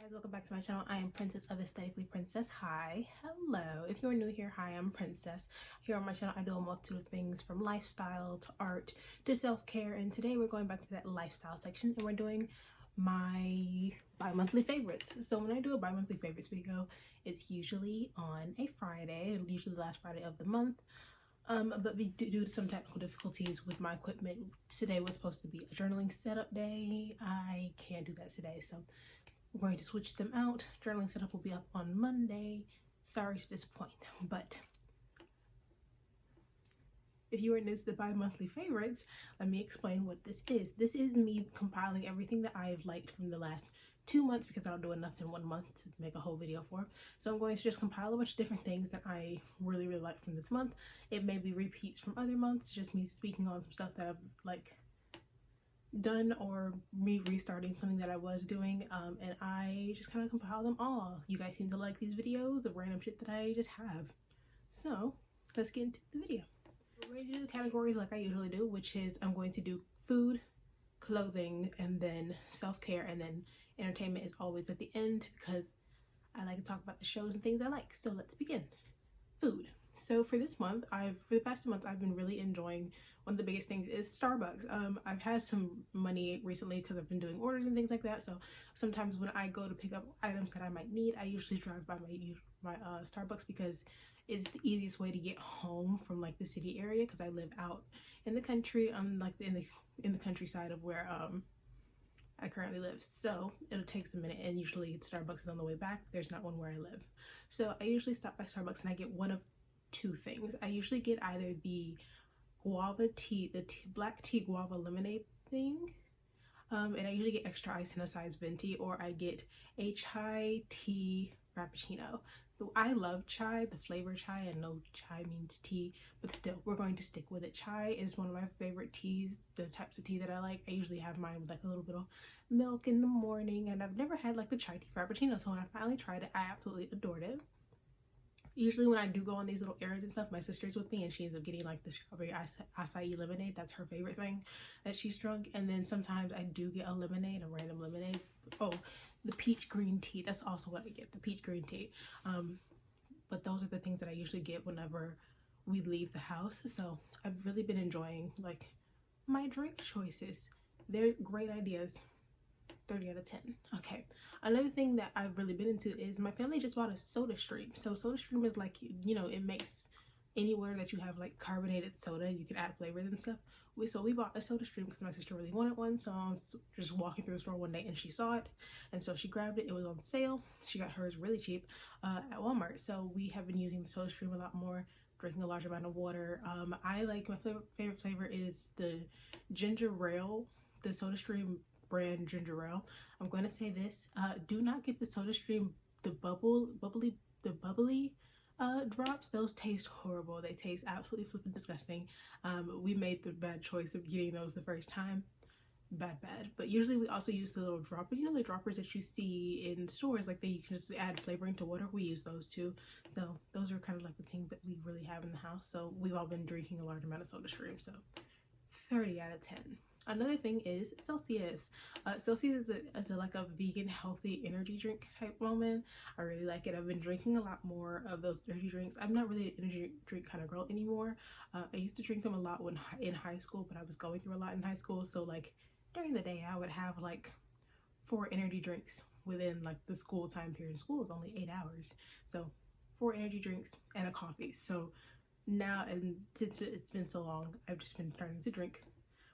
Guys, welcome back to my channel. I am Princess of Aesthetically Princess. Hi, hello. If you're new here, hi, I'm Princess. Here on my channel I do a multitude of things from lifestyle to art to self-care, and today we're going back to that lifestyle section and we're doing my bi-monthly favorites. So when I do a bi-monthly favorites video, it's usually on a Friday, usually the last Friday of the month. But due to some technical difficulties with my equipment, today was supposed to be a journaling setup day. I can't do that today, so we're going to switch them out. Journaling setup will be up on Monday. Sorry to disappoint, but if you are new to the bi-monthly favorites, let me explain what this is. This is me compiling everything that I've liked from the last 2 months, because I don't do enough in 1 month to make a whole video for. So I'm going to just compile a bunch of different things that I really like from this month. It may be repeats from other months, just me speaking on some stuff that I've done, or me restarting something that I was doing, and I just kind of compile them all. You guys seem to like these videos of random shit that I just have, so let's get into the video. We're going to do the categories like I usually do, which is I'm going to do food, clothing, and then self-care, and then entertainment is always at the end because I like to talk about the shows and things I like. So let's begin. Food. So for this month, for the past 2 months, I've been really enjoying, one of the biggest things is Starbucks. I've had some money recently because I've been doing orders and things like that. So sometimes when I go to pick up items that I might need, I usually drive by my Starbucks, because it's the easiest way to get home from like the city area, because I live out in the country, like in the countryside of where I currently live. So it'll take a minute, and usually Starbucks is on the way back. There's not one where I live. So I usually stop by Starbucks and I get one of two things. I usually get either the guava tea, black tea guava lemonade thing, and I usually get extra ice in a size venti, or I get a chai tea frappuccino. I love chai, the flavor chai. I know chai means tea, but still, we're going to stick with it. Chai is one of my favorite teas, the types of tea that I like. I usually have mine with like a little bit of milk in the morning, and I've never had like the chai tea frappuccino, so when I finally tried it, I absolutely adored it. Usually when I do go on these little errands and stuff, my sister's with me and she ends up getting like the strawberry acai lemonade. That's her favorite thing that she's drunk. And then sometimes I do get a lemonade, a random lemonade. Oh, the peach green tea. That's also what I get, the peach green tea. But those are the things that I usually get whenever we leave the house. So I've really been enjoying like my drink choices. They're great ideas. 30 out of 10. Okay, another thing that I've really been into is my family just bought a soda stream. So soda stream is like, you know, it makes anywhere that you have like carbonated soda, you can add flavors and stuff. So we bought a soda stream because my sister really wanted one. So I was just walking through the store one day and she saw it, and so she grabbed it. It was on sale. She got hers really cheap at Walmart. So we have been using the soda stream a lot more, drinking a large amount of water. I like, my favorite flavor is the ginger ale, the soda stream brand ginger ale. I'm going to say this, do not get the soda stream, the bubbly drops. Those taste horrible. They taste absolutely flipping disgusting. We made the bad choice of getting those the first time. Bad. But usually we also use the little droppers, you know, the droppers that you see in stores, like you can just add flavoring to water. We use those too. So those are kind of like the things that we really have in the house. So we've all been drinking a large amount of soda stream. So 30 out of 10. Another thing is Celsius. Celsius is like a vegan healthy energy drink type moment. I really like it. I've been drinking a lot more of those energy drinks. I'm not really an energy drink kind of girl anymore. I used to drink them a lot when in high school, but I was going through a lot in high school. So like during the day, I would have like 4 energy drinks within like the school time period. School is only 8 hours, so 4 energy drinks and a coffee. So now, and since it's been so long, I've just been starting to drink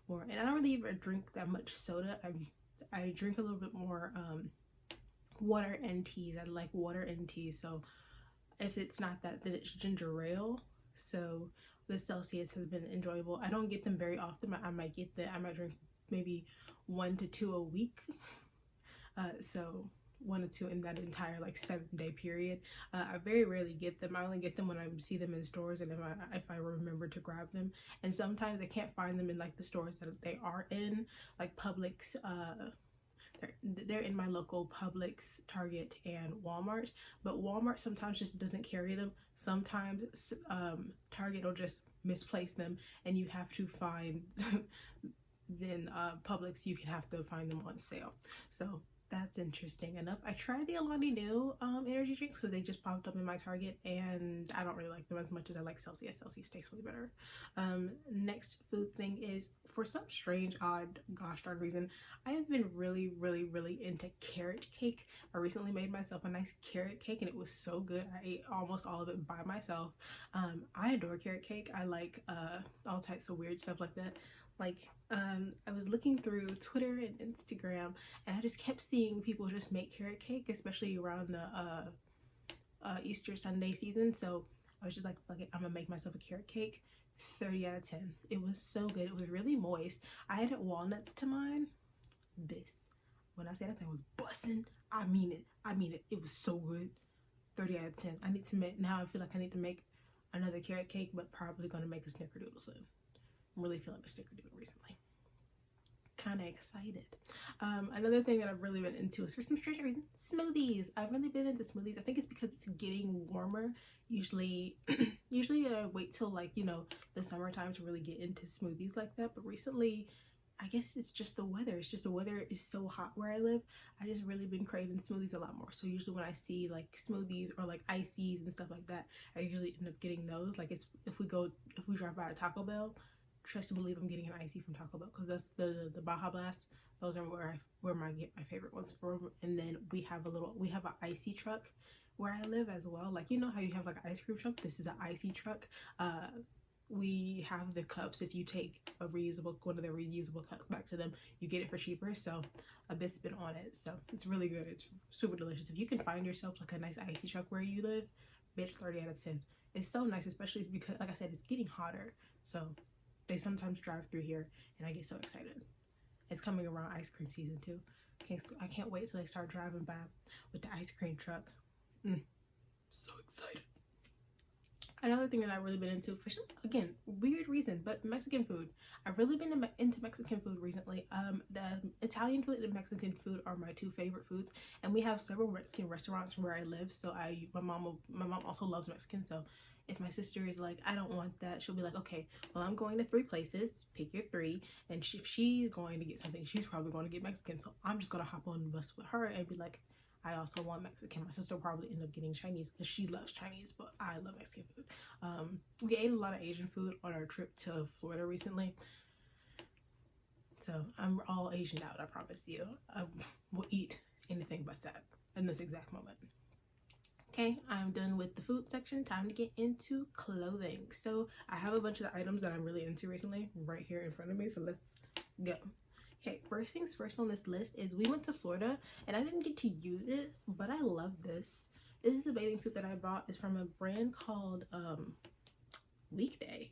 more, and I don't really even drink that much soda. I drink a little bit more water and teas. I like water and teas, so if it's not that, then it's ginger ale. So the Celsius has been enjoyable. I don't get them very often. I might drink maybe 1 to 2 a week. So 1 or 2 in that entire like 7-day period. I very rarely get them. I only get them when I see them in stores, and if I remember to grab them. And sometimes I can't find them in like the stores that they are in, like Publix. They're in my local Publix, Target, and Walmart. But Walmart sometimes just doesn't carry them. Sometimes Target will just misplace them, and you have to find. Then Publix, you can have to find them on sale. So That's interesting enough. I tried the Alani Nu energy drinks because they just popped up in my Target, and I don't really like them as much as I like Celsius. Celsius tastes way better. Next food thing is, for some strange, odd, gosh darn reason, I have been really into carrot cake. I recently made myself a nice carrot cake and it was so good. I ate almost all of it by myself. I adore carrot cake. I like all types of weird stuff like that. Like, I was looking through Twitter and Instagram, and I just kept seeing people just make carrot cake, especially around the Easter Sunday season. So I was just like, fuck it, I'm gonna make myself a carrot cake. 30 out of 10. It was so good. It was really moist. I added walnuts to mine. When I say that thing was bussin', I mean it. It was so good. 30 out of 10. I need to make, now I feel like I need to make another carrot cake, but probably gonna make a snickerdoodle soon. I'm really feeling a snickerdoodle recently. Kind of excited. Another thing that I've really been into is, for some strange reason, smoothies. I've really been into smoothies. I think it's because it's getting warmer. Usually I wait till, like, you know, the summertime to really get into smoothies like that. But recently, I guess it's just the weather. It's just the weather is so hot where I live. I just really been craving smoothies a lot more. So usually when I see like smoothies or like ices and stuff like that, I usually end up getting those. Like, it's, if we drive by a Taco Bell, trust and believe I'm getting an icy from Taco Bell, because that's the Baja Blast. Those are where I get my favorite ones from. And then we have an icy truck where I live as well. Like, you know how you have like an ice cream truck? This is an icy truck. We have the cups. If you take one of their reusable cups back to them, you get it for cheaper. So a bit's been on it. So it's really good. It's super delicious. If you can find yourself like a nice icy truck where you live, bitch, 30 out of 10. It's so nice, especially because, like I said, it's getting hotter. So they sometimes drive through here and I get so excited. It's coming around ice cream season too. I can't wait till they start driving by with the ice cream truck. So excited. Another thing that I've really been into, for some, again, weird reason, but Mexican food. I've really been into Mexican food recently. The Italian food and Mexican food are my two favorite foods, and we have several Mexican restaurants where I live. So my mom also loves Mexican. So if my sister is like, I don't want that, she'll be like, okay, well, I'm going to 3 places, pick your 3, and if she's going to get something, she's probably going to get Mexican. So I'm just gonna hop on the bus with her and be like, I also want Mexican. My sister will probably end up getting Chinese because she loves Chinese, but I love Mexican food. We ate a lot of Asian food on our trip to Florida recently. So I'm all Asianed out, I promise you. I will eat anything but that in this exact moment. Okay, I'm done with the food section. Time to get into clothing. So I have a bunch of the items that I'm really into recently right here in front of me. So let's go. Okay, first things first on this list is, we went to Florida and I didn't get to use it, but I love this. This is a bathing suit that I bought. It's from a brand called Weekday.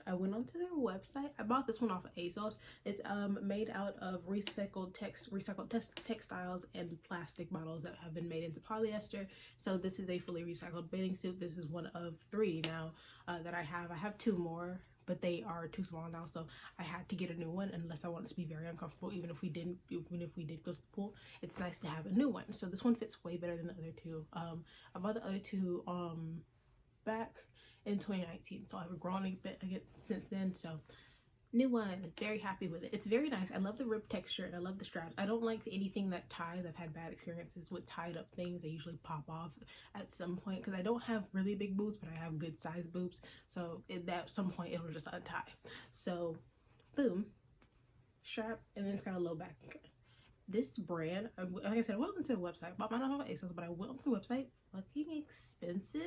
I went onto their website. I bought this one off of ASOS. It's made out of recycled textiles and plastic bottles that have been made into polyester. So this is a fully recycled bathing suit. This is one of 3 now that I have. I have 2 more, but they are too small now, so I had to get a new one unless I want it to be very uncomfortable. Even if we did go to the pool, it's nice to have a new one. So this one fits way better than the other 2. I bought the other 2 back in 2019, so I've grown a bit since then. So new one, very happy with it. It's very nice. I love the rib texture and I love the straps. I don't like anything that ties. I've had bad experiences with tied up things. They usually pop off at some point, because I don't have really big boobs, but I have good size boobs. So at some point it'll just untie. So boom, strap, and then it's got a low back. This brand, like I said, I went onto the website, bought mine off of ASOS, but I went onto the website. Fucking expensive.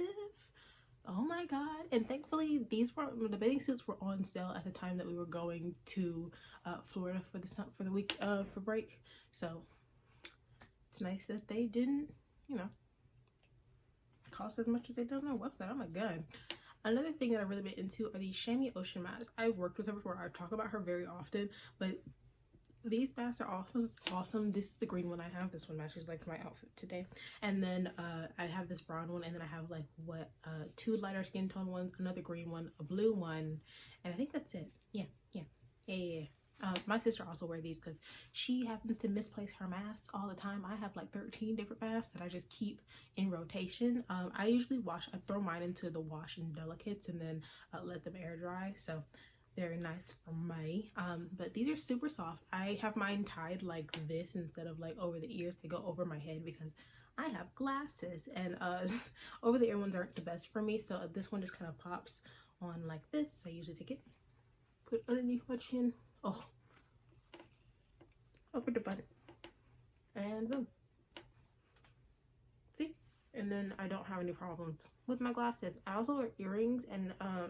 Oh my god. And thankfully the bathing suits were on sale at the time that we were going to Florida for the week for break. So it's nice that they didn't, you know, cost as much as they did on their website. Oh my god. Another thing that I've really been into are these chamois ocean masks. I've worked with her before. I talk about her very often, but these masks are also awesome. This is the green one I have. This one matches like my outfit today. And then I have this brown one, and then I have like 2 lighter skin tone ones, another green one, a blue one, and I think that's it. Yeah. My sister also wears these because she happens to misplace her masks all the time. I have like 13 different masks that I just keep in rotation. I usually I throw mine into the wash and delicates and then let them air dry. So Very nice for me. But these are super soft. I have mine tied like this instead of like over the ears. They go over my head because I have glasses, and over the ear ones aren't the best for me. So this one just kind of pops on like this. I usually take it, put it underneath my chin. Oh, over the button, and boom. See? And then I don't have any problems with my glasses. I also wear earrings, and I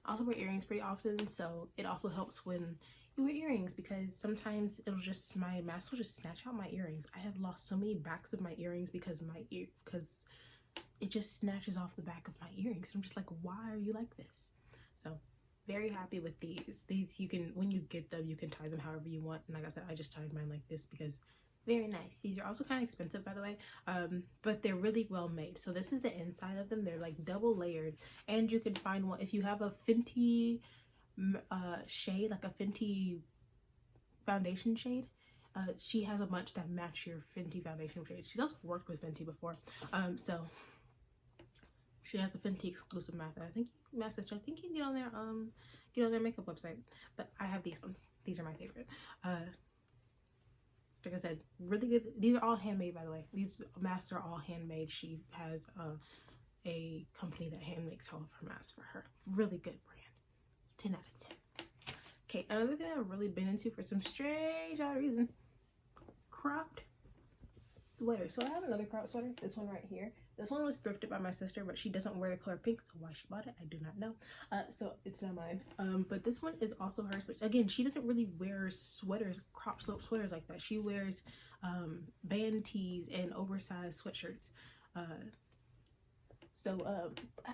also wear earrings pretty often, so it also helps when you wear earrings, because sometimes it'll just, my mask will just snatch out my earrings. I have lost so many backs of my earrings because because it just snatches off the back of my earrings. I'm just like, why are you like this? So very happy with these. These you can, when you get them, you can tie them however you want. And like I said, I just tied mine like this because very nice. These are also kind of expensive, by the way, but they're really well made. So this is the inside of them. They're like double layered, and you can find one if you have a Fenty shade, like a Fenty foundation shade. She has a bunch that match your Fenty foundation shade. She's also worked with Fenty before, so she has the Fenty exclusive mask. I think you can get on their makeup website. But I have these ones. These are my favorite. Like I said, really good. These are all handmade, by the way. These masks are all handmade. She has a company that hand makes all of her masks for her. Really good brand. 10 out of 10. Okay, another thing I've really been into for some strange odd reason, cropped sweater. So I have another cropped sweater, this one right here. This one was thrifted by my sister, but she doesn't wear the color pink, so why she bought it, I do not know. So it's not mine. But this one is also hers, but again, she doesn't really wear sweaters, crop slope sweaters like that. She wears band tees and oversized sweatshirts. So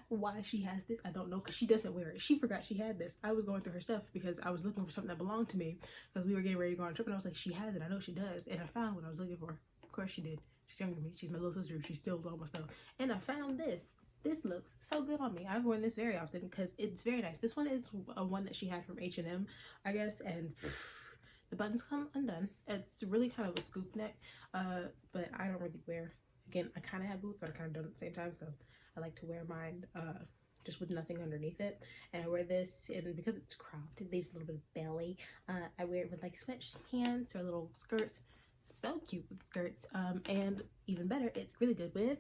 why she has this, I don't know, because she doesn't wear it. She forgot she had this. I was going through her stuff because I was looking for something that belonged to me, because we were getting ready to go on a trip, and I was like, she has it, I know she does. And I found what I was looking for. Of course she did. She's younger than me. She's my little sister. She still all my stuff. And I found this. This looks so good on me. I've worn this very often because it's very nice. This one is a one that she had from H&M, I guess, and the buttons come undone. It's really kind of a scoop neck, but I don't really wear, again, I kind of have boots, but I kind of don't at the same time, so I like to wear mine just with nothing underneath it. And I wear this, and because it's cropped, it leaves a little bit of belly. I wear it with like sweatpants or little skirts. So cute with skirts, and even better, it's really good with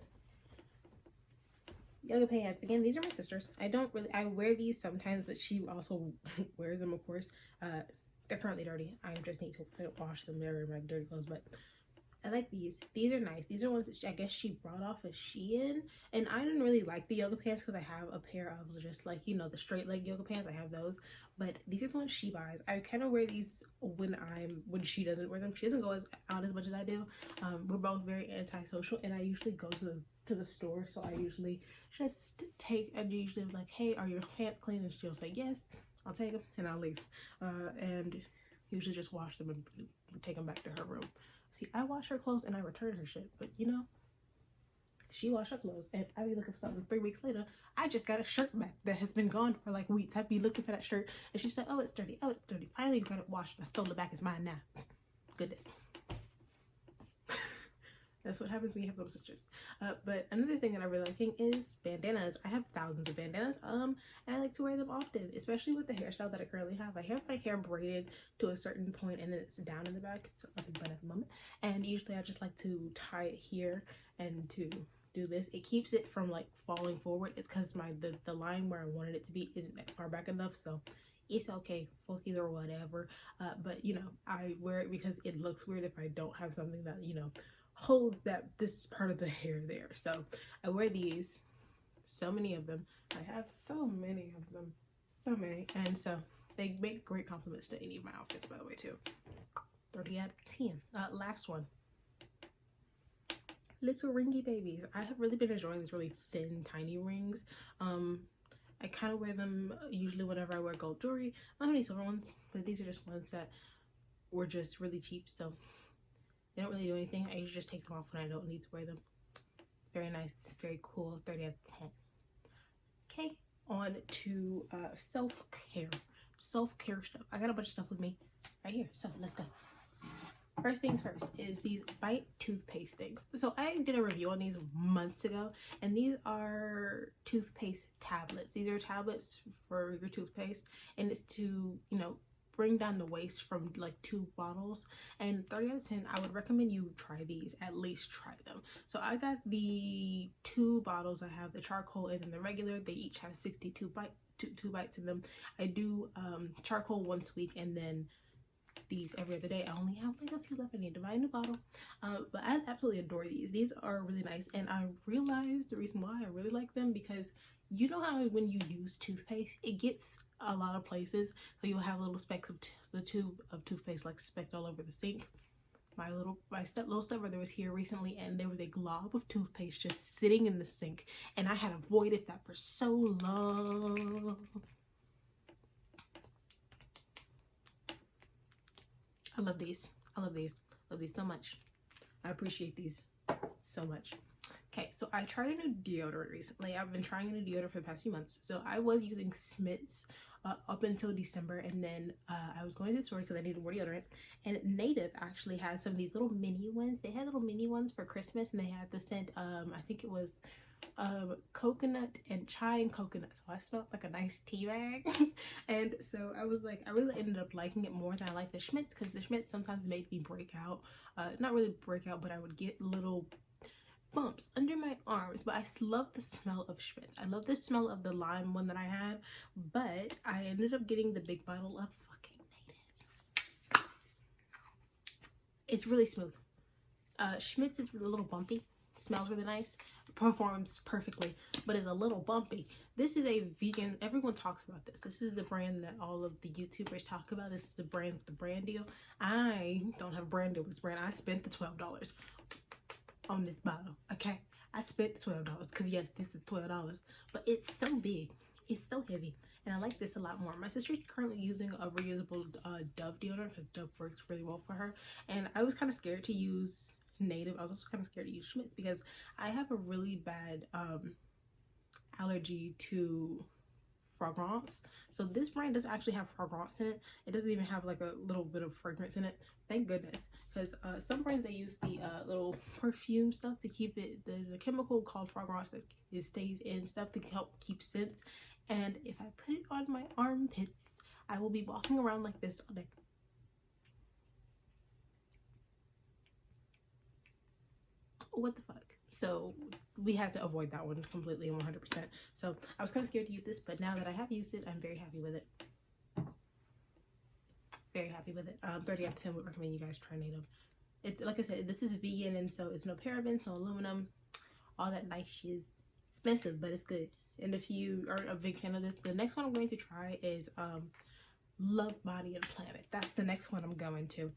yoga pants. Again, these are my sister's. I wear these sometimes, but she also wears them, of course. They're currently dirty. I just need to wash them. They're like dirty clothes, but I like these. These are nice. These are ones that I guess she brought off of Shein. And I didn't really like the yoga pants because I have a pair of just like, you know, the straight leg yoga pants. I have those. But these are the ones she buys. I kind of wear these when she doesn't wear them. She doesn't go out as much as I do. We're both very antisocial, and I usually go to the store. So I usually just usually like, hey, are your pants clean? And she'll say yes. I'll take them and I'll leave. And usually just wash them and take them back to her room. See, I wash her clothes and I return her shit, but you know, she washed her clothes, and I be looking for something 3 weeks later. I just got a shirt back that has been gone for like weeks. I'd be looking for that shirt, and she said, oh, it's dirty. Oh, it's dirty. Finally got it washed, and I stole it back. It's mine now. Goodness. That's what happens when you have little sisters. But another thing that I really like is bandanas. I have thousands of bandanas, and I like to wear them often, especially with the hairstyle that I currently have. I have my hair braided to a certain point, and then it's down in the back. It's up in bun at the moment. And usually I just like to tie it here and to do this. It keeps it from like falling forward. It's because the line where I wanted it to be isn't that far back enough, so it's okay, funky or whatever. But you know, I wear it because it looks weird if I don't have something that, you know, hold this part of the hair there. So I wear these, so many of them. I have so many of them, so many, and so they make great compliments to any of my outfits, by the way, too. 30 out of 10. Last one, little ringy babies. I have really been enjoying these really thin, tiny rings. I kind of wear them usually whenever I wear gold jewelry. I don't have any silver ones, but these are just ones that were just really cheap, so they don't really do anything. I usually just take them off when I don't need to wear them. Very nice, very cool, 30 out of 10. Okay, on to self-care. Self-care stuff. I got a bunch of stuff with me right here, so let's go. first things first is these Bite toothpaste things. So I did a review on these months ago, and these are toothpaste tablets. These are tablets for your toothpaste, and it's to, you know, bring down the waste from like 2 bottles. And 30 out of 10, I would recommend you try these, at least try them. So I got the 2 bottles. I have the charcoal and then the regular. They each have 62 two bites in them. I do charcoal once a week, and then these every other day. I only have like a few left. I need to buy a new bottle. But I absolutely adore these. These are really nice, and I realized the reason why I really like them, because you know how when you use toothpaste, it gets a lot of places, so you'll have little specks of the tube of toothpaste like specked all over the sink. My little stepbrother was here recently, and there was a glob of toothpaste just sitting in the sink, and I had avoided that for so long. I love these. I love these. Love these so much. I appreciate these so much. Okay, so I tried a new deodorant recently. I've been trying a new deodorant for the past few months. So I was using Smith's up until December, and then I was going to the store because I needed more deodorant. And Native actually had some of these little mini ones. They had little mini ones for Christmas, and they had the scent, I think it was coconut and chai and coconut, so I smelled like a nice tea bag. And so I was like, I really ended up liking it more than I like the Schmidt's, because the Schmidt's sometimes made me break out, not really break out, but I would get little bumps under my arms. But I love the smell of Schmidt's. I love the smell of the lime one that I had, but I ended up getting the big bottle of fucking Native. It's really smooth. Schmidt's is a little bumpy, smells really nice, performs perfectly, but is a little bumpy. This is a vegan, everyone talks about this. This is the brand that all of the YouTubers talk about. This is the brand deal. I don't have a brand deal with this brand. I spent the $12 on this bottle, okay? I spent $12 because yes, this is $12, but it's so big, it's so heavy, and I like this a lot more. My sister's currently using a reusable Dove deodorant because Dove works really well for her, and I was kind of scared to use Native. I was also kind of scared to use Schmidt's because I have a really bad allergy to fragrance. So this brand doesn't actually have fragrance in it. It doesn't even have like a little bit of fragrance in it. Thank goodness, because some brands, they use the little perfume stuff to keep it. There's a chemical called fragrance that it stays in stuff to help keep scents, and if I put it on my armpits, I will be walking around like this all day. What the fuck? So we had to avoid that one completely and 100%. So I was kind of scared to use this, but now that I have used it, I'm very happy with it. Very happy with it. 30 out of 10 would recommend you guys try Native. It's, like I said, this is vegan, and so it's no parabens, no aluminum, all that nice shit. Expensive, but it's good. And if you are a big fan of this, the next one I'm going to try is Love Body and Planet. That's the next one I'm going to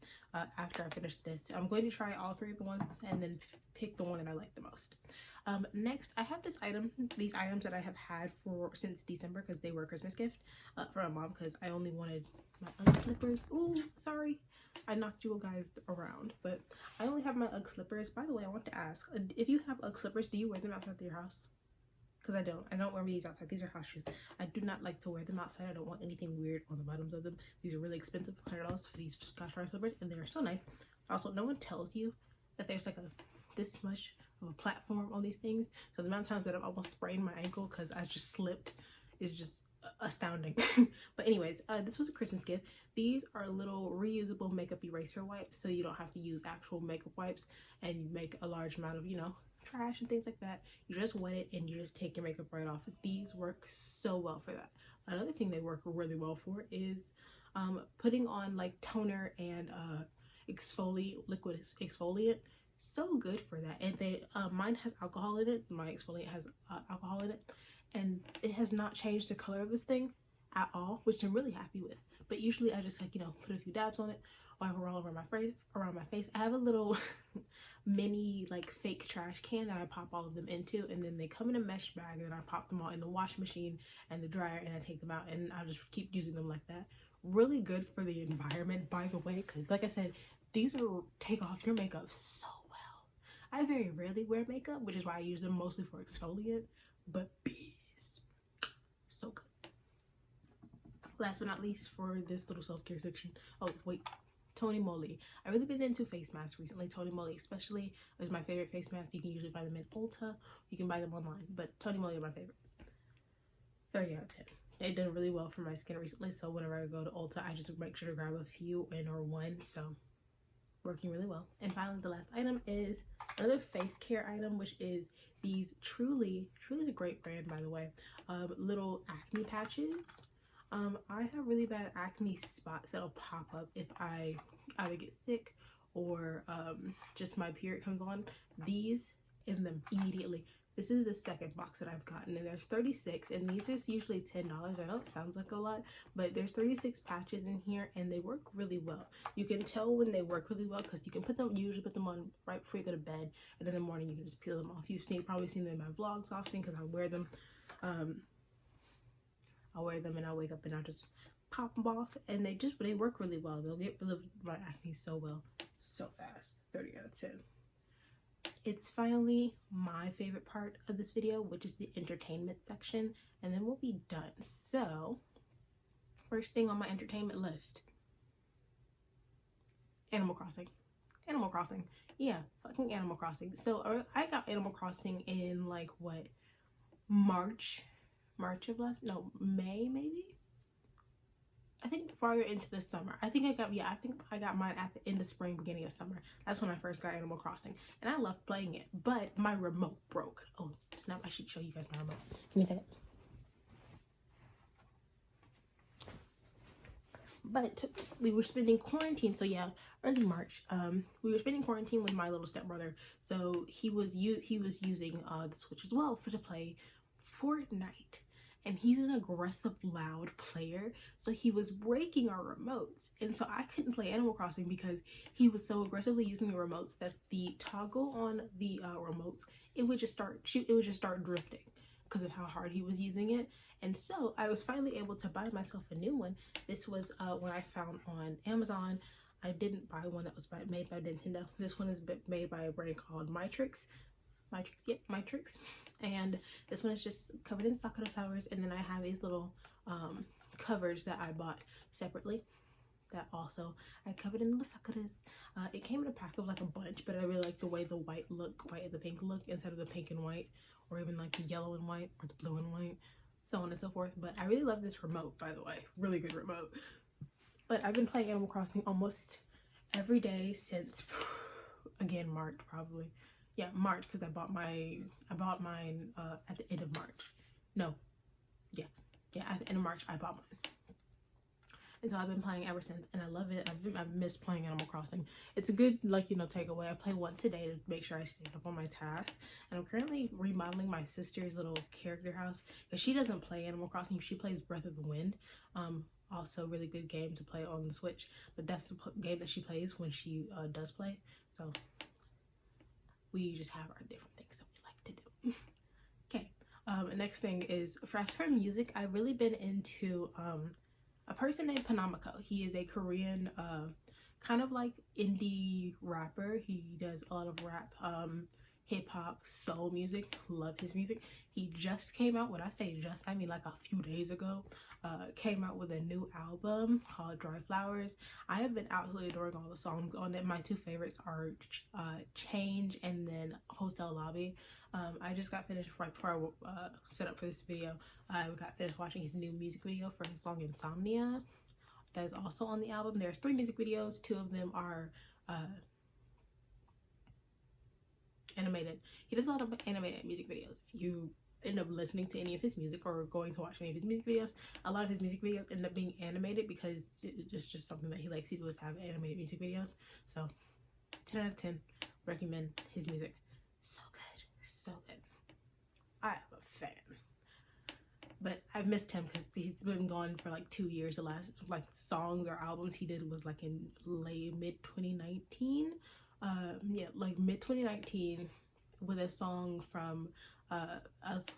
after I finish this. I'm going to try all 3 of the ones and then pick the one that I like the most. Next, I have these items that I have had since December, because they were a Christmas gift for my mom, because I only wanted my Ugg slippers. Ooh, sorry, I knocked you guys around, but I only have my Ugg slippers. By the way, I want to ask, if you have Ugg slippers, do you wear them outside your house? Because I don't wear these outside. These are house shoes. I do not like to wear them outside. I don't want anything weird on the bottoms of them. These are really expensive, $100 for these Scotch Rite slippers, and they are so nice. Also, no one tells you that there's like this much of a platform on these things. So the amount of times that I've almost sprained my ankle because I just slipped is just astounding. But anyways, this was a Christmas gift. These are little reusable makeup eraser wipes, so you don't have to use actual makeup wipes and you make a large amount of, you know, trash and things like that. You just wet it and you just take your makeup right off. These work so well for that. Another thing they work really well for is putting on like toner and liquid exfoliant. So good for that. And they mine has alcohol in it. My exfoliant has alcohol in it, and it has not changed the color of this thing at all, which I'm really happy with. But usually I just, like, you know, put a few dabs on it, wipe it all over around my face. I have a little mini like fake trash can that I pop all of them into, and then they come in a mesh bag, and I pop them all in the wash machine and the dryer, and I take them out, and I'll just keep using them like that. Really good for the environment, by the way, because like I said, these are take off your makeup so well. I very rarely wear makeup, which is why I use them mostly for exfoliant, but bees, so good. Last but not least, for this little self-care section, oh wait, Tony Moly. I've really been into face masks recently. Tony Moly especially is my favorite face mask. You can usually find them in Ulta. You can buy them online, but Tony Moly are my favorites. 30 out of 10. They've done really well for my skin recently, so whenever I go to Ulta, I just make sure to grab a few or one, so working really well. And finally, the last item is another face care item, which is these Truly is a great brand, by the way, little acne patches. I have really bad acne spots that'll pop up if I either get sick or just my period comes on. These in them immediately. This is the second box that I've gotten, and there's 36, and these are usually $10. I know it sounds like a lot, but there's 36 patches in here, and they work really well. You can tell when they work really well because you can usually put them on right before you go to bed, and in the morning you can just peel them off. You've probably seen them in my vlogs often because I wear them. I'll wear them and I'll wake up and I'll just pop them off, and they work really well. They'll get rid of my acne so well, so fast. 30 out of 10. It's finally my favorite part of this video, which is the entertainment section, and then we'll be done. So, first thing on my entertainment list, Animal Crossing. Animal Crossing. Yeah, fucking Animal Crossing. So, I got Animal Crossing in, like, what, May, maybe? I think farther into the summer. I think I got mine at the end of spring, beginning of summer. That's when I first got Animal Crossing, and I loved playing it, but my remote broke. Oh snap, I should show you guys my remote. Give me a second. But we were spending quarantine, so yeah, early March. We were spending quarantine with my little stepbrother, so he was using the Switch as well to play Fortnite. And he's an aggressive, loud player, so he was breaking our remotes, and so I couldn't play Animal Crossing because he was so aggressively using the remotes that the toggle on the remotes, it would just start drifting because of how hard he was using it. And so I was finally able to buy myself a new one. This was one I found on Amazon. I didn't buy one that was made by Nintendo. This one is made by a brand called Matrix. Matrix. And this one is just covered in sakura flowers, and then I have these little covers that I bought separately that also I covered in the sakuras. It came in a pack of like a bunch, but I really like the way the white and the pink look instead of the pink and white, or even like the yellow and white or the blue and white, so on and so forth. But I really love this remote, by the way. Really good remote. But I've been playing Animal Crossing almost every day since again March, probably. Yeah, March, because I bought mine at the end of March. No, yeah, at the end of March I bought mine, and so I've been playing ever since, and I love it. I've missed playing Animal Crossing. It's a good, like, takeaway. I play once a day to make sure I stay up on my tasks, and I'm currently remodeling my sister's little character house because she doesn't play Animal Crossing. She plays Breath of the Wind. Also really good game to play on the Switch, but that's the game that she plays when she does play. So we just have our different things that we like to do. Okay, next thing is, for music, I've really been into a person named Panamako. He is a Korean kind of like indie rapper. He does a lot of rap, hip-hop, soul music. Love his music. He just came out, when I say just, I mean like a few days ago, came out with a new album called Dry Flowers. I have been absolutely adoring all the songs on it. My two favorites are Change and then Hotel Lobby. I just got finished, right before I set up for this video, I got finished watching his new music video for his song Insomnia. That is also on the album. There's 3 music videos. 2 of them are animated. He does a lot of animated music videos. If you end up listening to any of his music or going to watch any of his music videos, a lot of his music videos end up being animated because it's just something that he likes to do, is have animated music videos. So 10 out of 10, recommend his music. So good, so good. I am a fan. But I've missed him because he's been gone for like 2 years. The last like songs or albums he did was like in mid 2019. Yeah, like mid 2019, with a song from a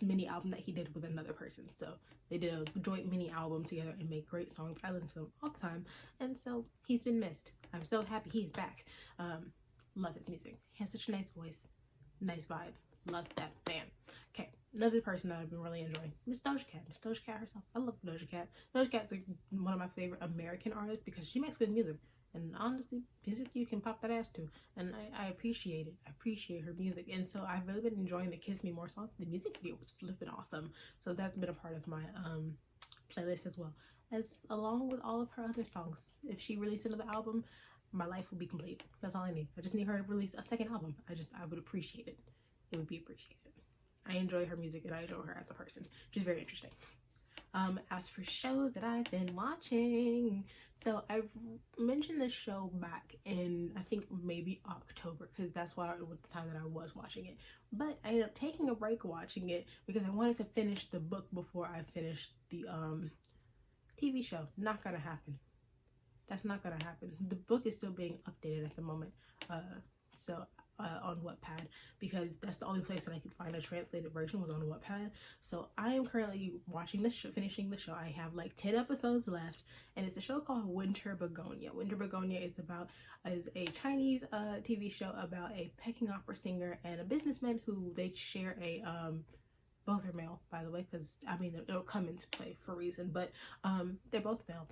mini album that he did with another person. So they did a joint mini album together and make great songs. I listen to them all the time, and so he's been missed. I'm so happy he's back. Love his music. He has such a nice voice, nice vibe. Love that man. Okay, another person that I've been really enjoying, Miss Doja Cat. Miss Doja Cat herself. I love Doja Cat. Doja Cat's like one of my favorite American artists because she makes good music. And honestly, music you can pop that ass to. And I appreciate it. I appreciate her music. And so I've really been enjoying the Kiss Me More song. The music video was flipping awesome. So that's been a part of my playlist as well. As along with all of her other songs. If she released another album, my life would be complete. That's all I need. I just need her to release a second album. I would appreciate it. It would be appreciated. I enjoy her music and I enjoy her as a person. She's very interesting. As for shows that I've been watching, so I've mentioned this show back in, I think maybe October, because that's why it was the time that I was watching it. But I ended up taking a break watching it because I wanted to finish the book before I finished the TV show. Not gonna happen. That's not gonna happen. The book is still being updated at the moment. On Wattpad, because that's the only place that I could find a translated version was on Wattpad. So I am currently watching the show, finishing the show. I have like 10 episodes left, and it's a show called Winter Begonia. Winter Begonia is a Chinese TV show about a pecking opera singer and a businessman who they share a both are male, by the way, because I mean it'll come into play for a reason, but they're both male.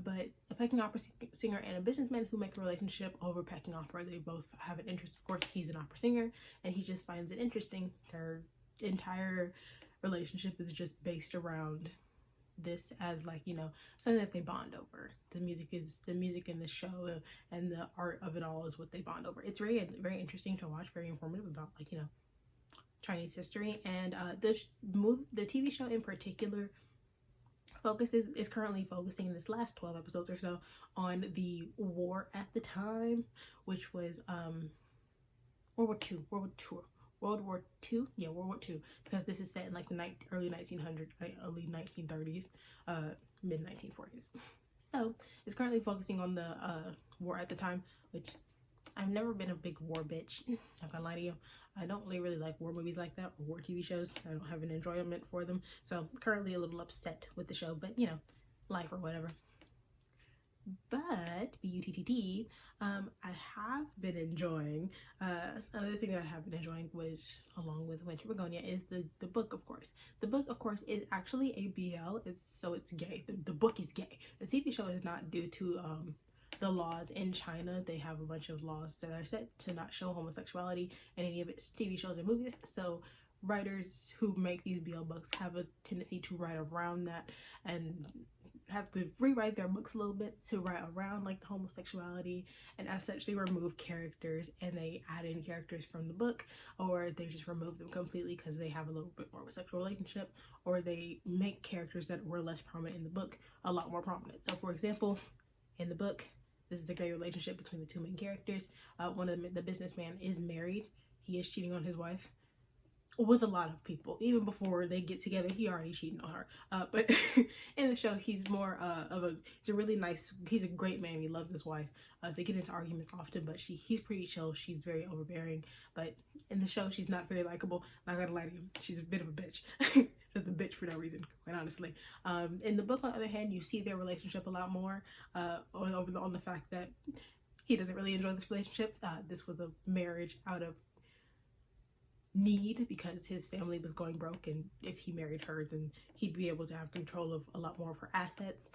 But a pecking opera singer and a businessman who make a relationship over pecking opera. They both have an interest. Of course, he's an opera singer, and he just finds it interesting. Their entire relationship is just based around this as, like, you know, something that they bond over. The music in the show, and the art of it all is what they bond over. It's very, very interesting to watch. Very informative about, like, you know, Chinese history. And the TV show in particular is currently focusing in this last 12 episodes or so on the war at the time, which was World War II, because this is set in like the early 1900s, early 1930s, mid 1940s. So it's currently focusing on the war at the time, which I've never been a big war bitch. Not gonna lie to you. I don't really like war movies like that, or war TV shows. I don't have an enjoyment for them. So currently a little upset with the show, but you know, life or whatever. But BUTTT, I have been enjoying, another thing that I have been enjoying, was along with Winter Begonia, is the book, of course. The book, of course, is actually a BL. It's gay. The book is gay. The TV show is not, due to the laws in China. They have a bunch of laws that are set to not show homosexuality in any of its TV shows or movies. So writers who make these BL books have a tendency to write around that, and have to rewrite their books a little bit to write around like the homosexuality, and as such they remove characters and they add in characters from the book, or they just remove them completely because they have a little bit more of a sexual relationship, or they make characters that were less prominent in the book a lot more prominent. So for example, in the book, this is a gay relationship between the two main characters. One of the businessman is married. He is cheating on his wife with a lot of people. Even before they get together, he already cheating on her. But in the show, he's more he's a great man. He loves his wife. They get into arguments often, but he's pretty chill. She's very overbearing. But in the show, she's not very likable. Not gonna lie to you, she's a bit of a bitch. Just a bitch for no reason, quite honestly. In the book, on the other hand, you see their relationship a lot more, on the fact that he doesn't really enjoy this relationship. This was a marriage out of need because his family was going broke, and if he married her, then he'd be able to have control of a lot more of her assets,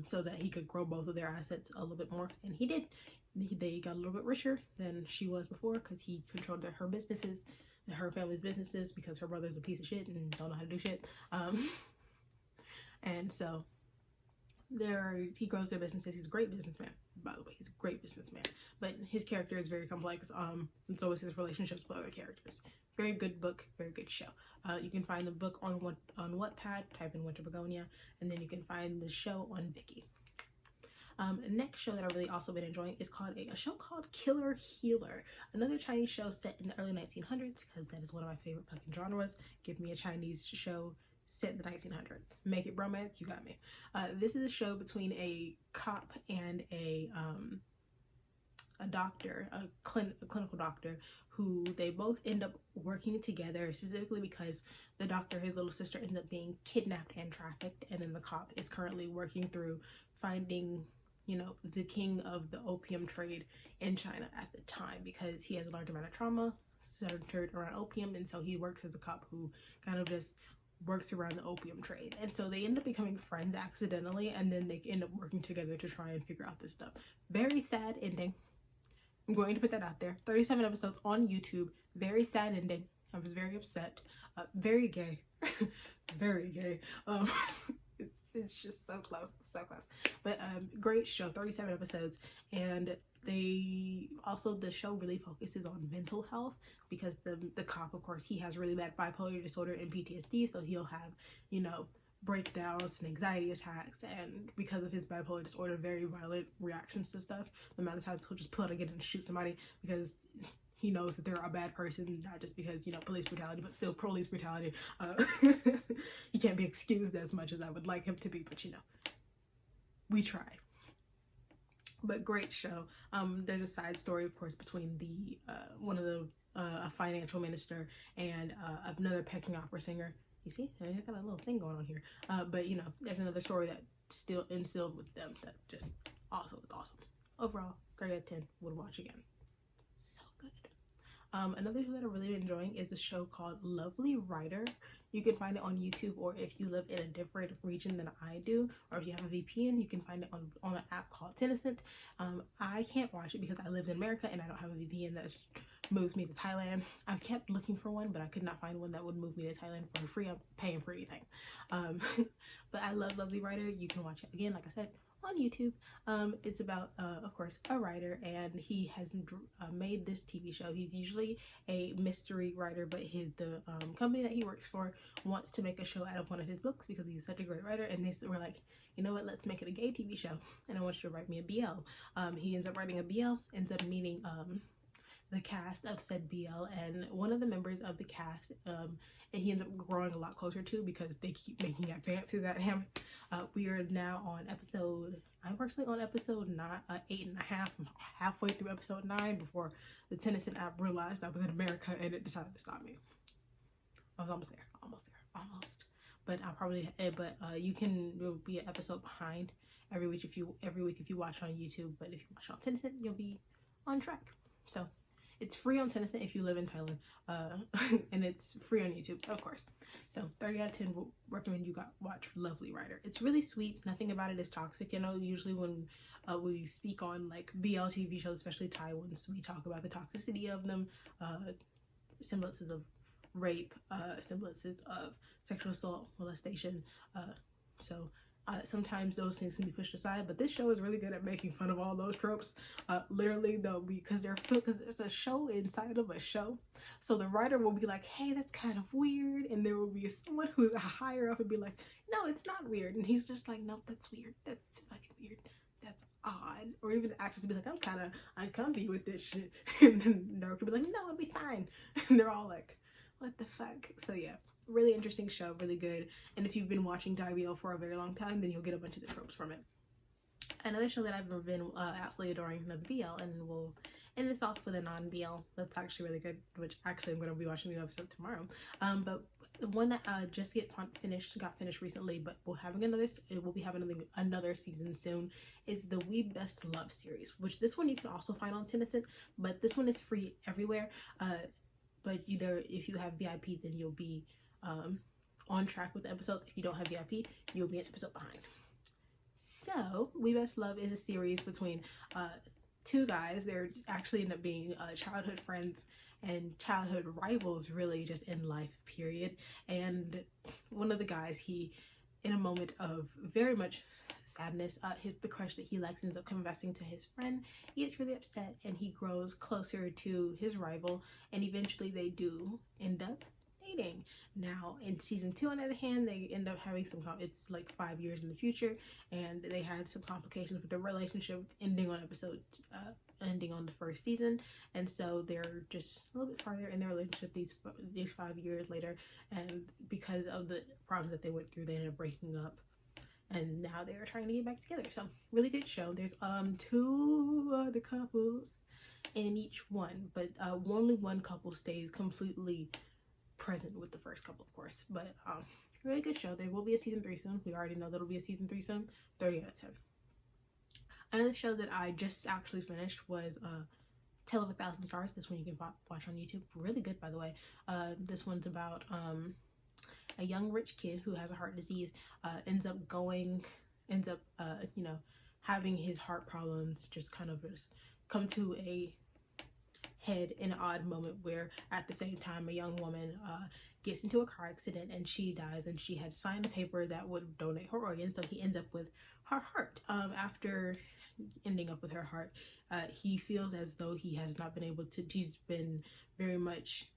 so that he could grow both of their assets a little bit more, and he did. They got a little bit richer than she was before because he controlled her businesses, her family's businesses, because her brother's a piece of shit and don't know how to do shit, and so he grows their businesses. He's a great businessman, by the way. He's a great businessman, but his character is very complex, and so is his relationships with other characters. Very good book, very good show. You can find the book on Wattpad, type in Winter Begonia, and then you can find the show on Viki. The next show that I've really also been enjoying is called a show called Killer Healer, another Chinese show set in the early 1900s, because that is one of my favorite fucking genres. Give me a Chinese show set in the 1900s. Make it romance, you got me. This is a show between a cop and a doctor, a clinical doctor, who they both end up working together, specifically because the doctor, his little sister, ends up being kidnapped and trafficked, and then the cop is currently working through finding, you know, the king of the opium trade in China at the time, because he has a large amount of trauma centered around opium, and so he works as a cop who kind of just works around the opium trade, and so they end up becoming friends accidentally, and then they end up working together to try and figure out this stuff. Very sad ending. I'm going to put that out there. 37 episodes on YouTube. Very sad ending. I was very upset. Very gay. Very gay. It's just so close, so close. But great show. 37 episodes, and they also, the show really focuses on mental health, because the cop, of course, he has really bad bipolar disorder and PTSD, so he'll have, you know, breakdowns and anxiety attacks, and because of his bipolar disorder, very violent reactions to stuff. The amount of times he'll just pull out a gun and shoot somebody because he knows that they're a bad person, not just because, you know, police brutality, but still police brutality. He can't be excused as much as I would like him to be, but you know, we try. But great show. There's a side story, of course, between the one of the a financial minister and another pecking opera singer. You see, I got a little thing going on here. But you know, there's another story that still instilled with them that just also was awesome. Overall, 30 out of 10. Would watch again. So good. Another show that I've really been enjoying is a show called Lovely Writer. You can find it on YouTube, or if you live in a different region than I do, or if you have a VPN, you can find it on an app called Tennyson. I can't watch it because I live in America and I don't have a VPN that moves me to Thailand. I've kept looking for one, but I could not find one that would move me to Thailand for free. I'm paying for anything. But I love Lovely Writer. You can watch it again, like I said, on YouTube. It's about of course, a writer, and he has made this TV show. He's usually a mystery writer, but the company that he works for wants to make a show out of one of his books because he's such a great writer, and they were like, you know what, let's make it a gay TV show, and I want you to write me a BL. He ends up writing a BL, ends up meeting the cast of said BL, and one of the members of the cast, and he ends up growing a lot closer to, because they keep making advances at him. We are now on I'm personally on episode 9, 8.5. I'm halfway through episode 9 before the Tennyson app realized I was in America and it decided to stop me. I was almost there. But I'll probably, you can, you'll be an episode behind every week if you watch on YouTube, but if you watch on Tennyson, you'll be on track. So it's free on Tennyson if you live in Thailand, and it's free on YouTube, of course. So 30 out of 10 will recommend you watch Lovely Writer. It's really sweet. Nothing about it is toxic. You know, usually when we speak on like BL TV shows, especially Thai ones, we talk about the toxicity of them, semblances of rape, semblances of sexual assault, molestation. Sometimes those things can be pushed aside, but this show is really good at making fun of all those tropes. Literally though, because it's a show inside of a show, so the writer will be like, hey, that's kind of weird, and there will be someone who's higher up and be like, no, it's not weird, and he's just like, no, that's weird, that's fucking weird, that's odd. Or even the actors will be like, I'm kind of uncomfy with this shit, and then the director will be like, no, it'll be fine, and they're all like, what the fuck? So yeah, really interesting show, really good. And if you've been watching BL for a very long time, then you'll get a bunch of the tropes from it. Another show that I've been absolutely adoring is another BL, and we'll end this off with a non-BL that's actually really good, which actually I'm going to be watching the episode tomorrow. But the one that just got finished recently, but we'll be having another season soon, is the We Best Love series, which this one you can also find on Tennyson, but this one is free everywhere. But if you have VIP, then you'll be on track with the episodes. If you don't have VIP, you'll be an episode behind. So We Best Love is a series between two guys. They're actually end up being childhood friends and childhood rivals, really, just in life, period. And one of the guys, he, in a moment of very much sadness, the crush that he likes ends up confessing to his friend. He gets really upset and he grows closer to his rival, and eventually they do end up dating. Now in season 2, on the other hand, they end up having it's like 5 years in the future, and they had some complications with their relationship, ending on the first season, and so they're just a little bit farther in their relationship these 5 years later, and because of the problems that they went through, they ended up breaking up, and now they're trying to get back together. So really good show. There's 2 other couples in each one, but only one couple stays completely present with the first couple, of course. But really good show. There will be a season 3 soon. We already know there'll be a season 3 soon. 30 out of 10. Another show that I just actually finished was Tale of a Thousand Stars. This one you can watch on YouTube. Really good, by the way. This one's about a young rich kid who has a heart disease ends up you know, having his heart problems just kind of just come to a head in an odd moment, where at the same time a young woman gets into a car accident and she dies, and she had signed a paper that would donate her organs, so he ends up with her heart. After ending up with her heart, he feels as though he has not been able to, he's been very much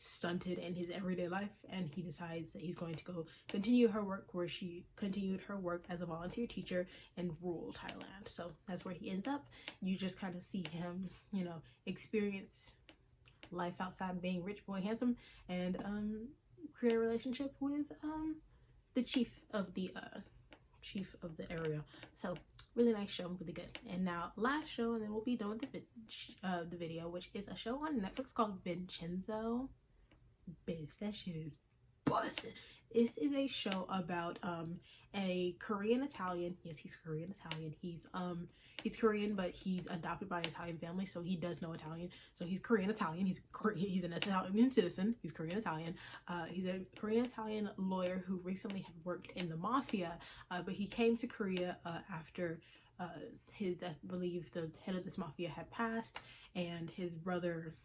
stunted in his everyday life, and he decides that he's going to go continue her work where she continued her work as a volunteer teacher in rural Thailand. So that's where he ends up. You just kind of see him, you know, experience life outside being rich boy handsome, and create a relationship with the chief of the area. So really nice show, really good. And now last show, and then we'll be done with the video, which is a show on Netflix called Vincenzo. Bitch, that shit is busting. This is a show about a Korean Italian. Yes, he's Korean Italian. He's Korean, but he's adopted by an Italian family, so he does know Italian. So he's Korean Italian. He's an Italian citizen. He's Korean Italian. He's a Korean Italian lawyer who recently had worked in the mafia, but he came to Korea after I believe the head of this mafia had passed, and his brother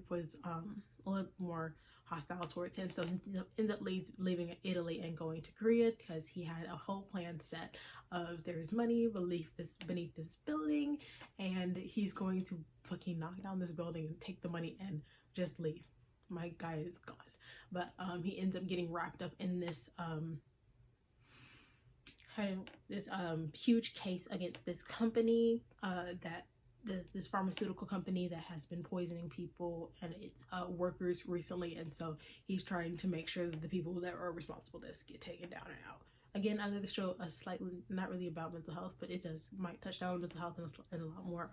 was a little more hostile towards him, so he ends up leaving Italy and going to Korea, because he had a whole plan set of there's money beneath this building, and he's going to fucking knock down this building and take the money and just leave. My guy is gone. But he ends up getting wrapped up in this huge case against this company this pharmaceutical company that has been poisoning people and its workers recently, and so he's trying to make sure that the people that are responsible for this get taken down and out. Again, I know the show is slightly not really about mental health, but it might touch down on mental health and a lot more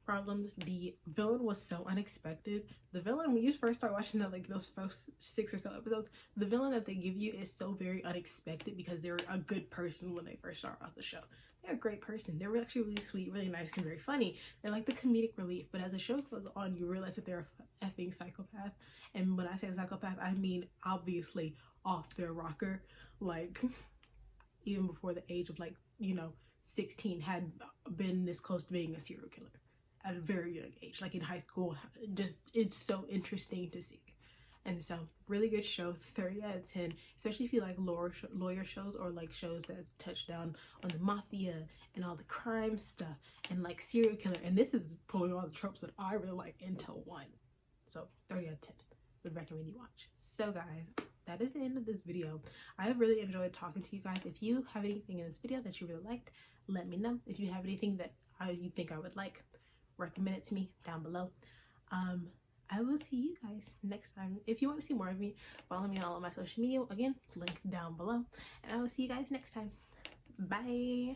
problems. The villain was so unexpected. The villain, when you first start watching it, like those first 6 or so episodes, the villain that they give you is so very unexpected, because they're a good person when they first start off the show. They're a great person. They're actually really sweet, really nice, and very funny. They're like the comedic relief. But as the show goes on, you realize that they're a effing psychopath. And when I say psychopath, I mean obviously off their rocker. Like, even before the age of, like, you know, 16, had been this close to being a serial killer at a very young age, like in high school. Just, it's so interesting to see. And so, really good show, 30 out of 10, especially if you like lawyer shows, or like shows that touch down on the mafia and all the crime stuff and like serial killer. And this is pulling all the tropes that I really like into one. So 30 out of 10 would recommend you watch. So guys, that is the end of this video. I have really enjoyed talking to you guys. If you have anything in this video that you really liked, let me know. If you have anything that you think I would like, recommend it to me down below. I will see you guys next time. If you want to see more of me, follow me on all of my social media. Again, link down below. And I will see you guys next time. Bye.